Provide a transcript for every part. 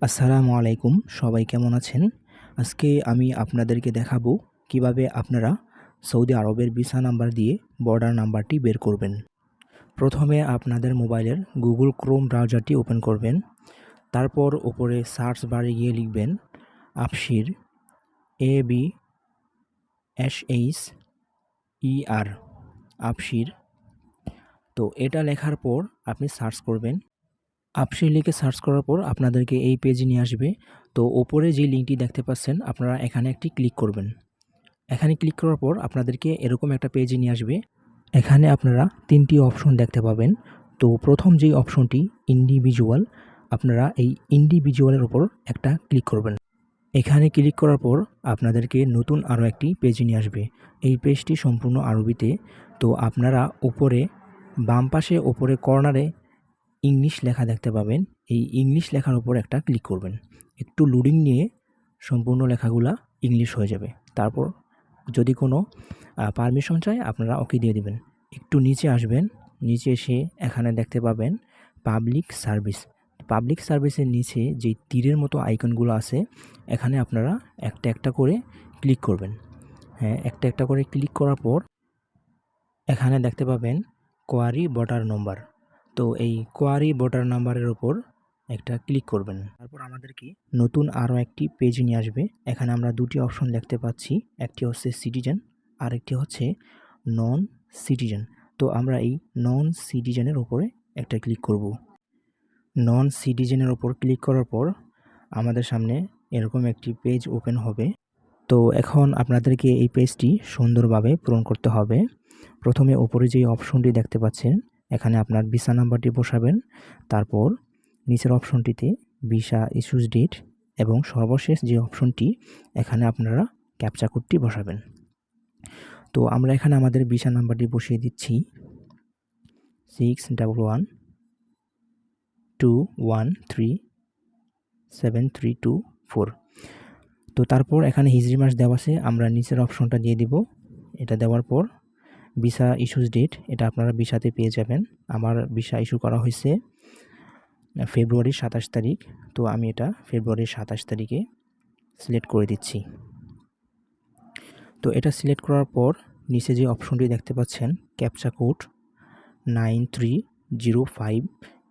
আসসালামু আলাইকুম, সবাই কেমন আছেন? আজকে আমি আপনাদেরকে দেখাবো কিভাবে আপনারা সৌদি আরবের ভিসা নাম্বার দিয়ে বর্ডার নাম্বারটি বের করবেন। প্রথমে আপনাদের মোবাইলের গুগল ক্রোম ব্রাউজারটি ওপেন করবেন। তারপর উপরে সার্চ বারে গিয়ে লিখবেন আবশির, ABSHER, আবশির। তো এটা লেখার পর আপনি সার্চ করবেন। আবশির লিখে সার্চ করার পর আপনাদেরকে এই পেজে নিয়ে আসবে। তো ওপরে যে লিঙ্কটি দেখতে পাচ্ছেন আপনারা এখানে একটি ক্লিক করবেন। এখানে ক্লিক করার পর আপনাদেরকে এরকম একটা পেজে নিয়ে আসবে। এখানে আপনারা 3টি অপশন দেখতে পাবেন। তো প্রথম যেই অপশনটি ইন্ডিভিজুয়াল, আপনারা এই ইন্ডিভিজুয়ালের উপর একটা ক্লিক করবেন। এখানে ক্লিক করার পর আপনাদেরকে নতুন আরও একটি পেজে নিয়ে আসবে। এই পেজটি সম্পূর্ণ আরবিতে। তো আপনারা উপরে বাম পাশে ওপরে কর্নারে ইংলিশ লেখা দেখতে পাবেন। এই ইংলিশ লেখার উপর একটা ক্লিক করবেন। একটু লোডিং নিয়ে সম্পূর্ণ লেখাগুলা ইংলিশ হয়ে যাবে। তারপর যদি কোনো পারমিশন চায় আপনারা ওকে দিয়ে দিবেন। একটু নিচে আসবেন, নিচে এসে এখানে দেখতে পাবেন পাবলিক সার্ভিস। পাবলিক সার্ভিসের নিচে যে তীরের মতো আইকনগুলো আছে এখানে আপনারা একটা একটা করে ক্লিক করবেন। হ্যাঁ, একটা একটা করে ক্লিক করার পর এখানে দেখতে পাবেন কোয়ারি বর্ডার নম্বর। তো এই কোয়ারি বর্ডার নাম্বারের উপর একটা ক্লিক করবেন। তারপর আমাদেরকে নতুন আরও একটি পেজ নিয়ে আসবে। এখানে আমরা দুটি অপশন দেখতে পাচ্ছি, একটি হচ্ছে সিটিজেন আর একটি হচ্ছে নন সিটিজেন। তো আমরা এই নন সিটিজেনের উপরে একটা ক্লিক করব। নন সিটিজেনের উপর ক্লিক করার পর আমাদের সামনে এরকম একটি পেজ ওপেন হবে। তো এখন আপনাদেরকে এই পেজটি সুন্দরভাবে পূরণ করতে হবে। প্রথমে উপরে যে অপশনটি দেখতে পাচ্ছেন এখানে আপনার ভিসা নাম্বারটি বসাবেন। তারপর নিচের অপশনটিতে ভিসা ইস্যুস ডেট এবং সর্বশেষ যে অপশনটি এখানে আপনারা ক্যাপচা কোডটি বসাবেন। তো আমরা এখানে আমাদের ভিসা নাম্বারটি বসিয়ে দিচ্ছি 6111313732 তো তারপর এখানে হিজরি মাস দেওয়া আছে, আমরা নিচের অপশনটা দিয়ে দিব। এটা দেওয়ার পর ভিসা ইস্যুস ডেট এটা আপনারা ভিসাতে পেয়ে যাবেন। আমার ভিসা ইস্যু করা হয়েছে ফেব্রুয়ারির 27 তারিখ। তো আমি এটা ফেব্রুয়ারির 27 তারিখে সিলেক্ট করে দিচ্ছি। তো এটা সিলেক্ট করার পর নিচে যে অপশনটি দেখতে পাচ্ছেন ক্যাপচা কোড 9305,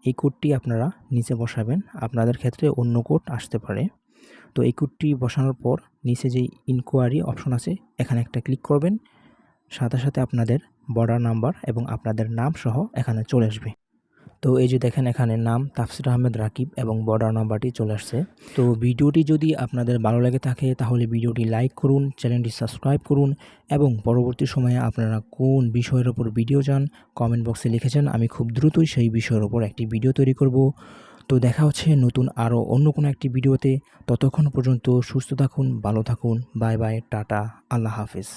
এই কোডটি আপনারা নিচে বসাবেন। আপনাদের ক্ষেত্রে অন্য কোড আসতে পারে। তো এই কোডটি বসানোর পর নিচে যেই ইনকোয়ারি অপশন আছে এখানে একটা ক্লিক করবেন। সাথে সাথে আপনাদের বর্ডার নাম্বার এবং আপনাদের নাম সহ এখানে চলে আসবে। তো এই যে দেখেন এখানে নাম তাফসির আহমেদ রাকিব এবং বর্ডার নাম্বারটি চলে আসছে। তো ভিডিওটি যদি আপনাদের ভালো লেগে থাকে তাহলে ভিডিওটি লাইক করুন, চ্যানেলটি সাবস্ক্রাইব করুন এবং পরবর্তী সময়ে আপনারা কোন বিষয়ের ওপর ভিডিও চান কমেন্ট বক্সে লিখেছেন। আমি খুব দ্রুতই সেই বিষয়ের ওপর একটি ভিডিও তৈরি করব। তো দেখা হচ্ছে নতুন আরও অন্য কোনো একটি ভিডিওতে। ততক্ষণ পর্যন্ত সুস্থ থাকুন, ভালো থাকুন। বাই বাই, টাটা, আল্লাহ হাফেজ।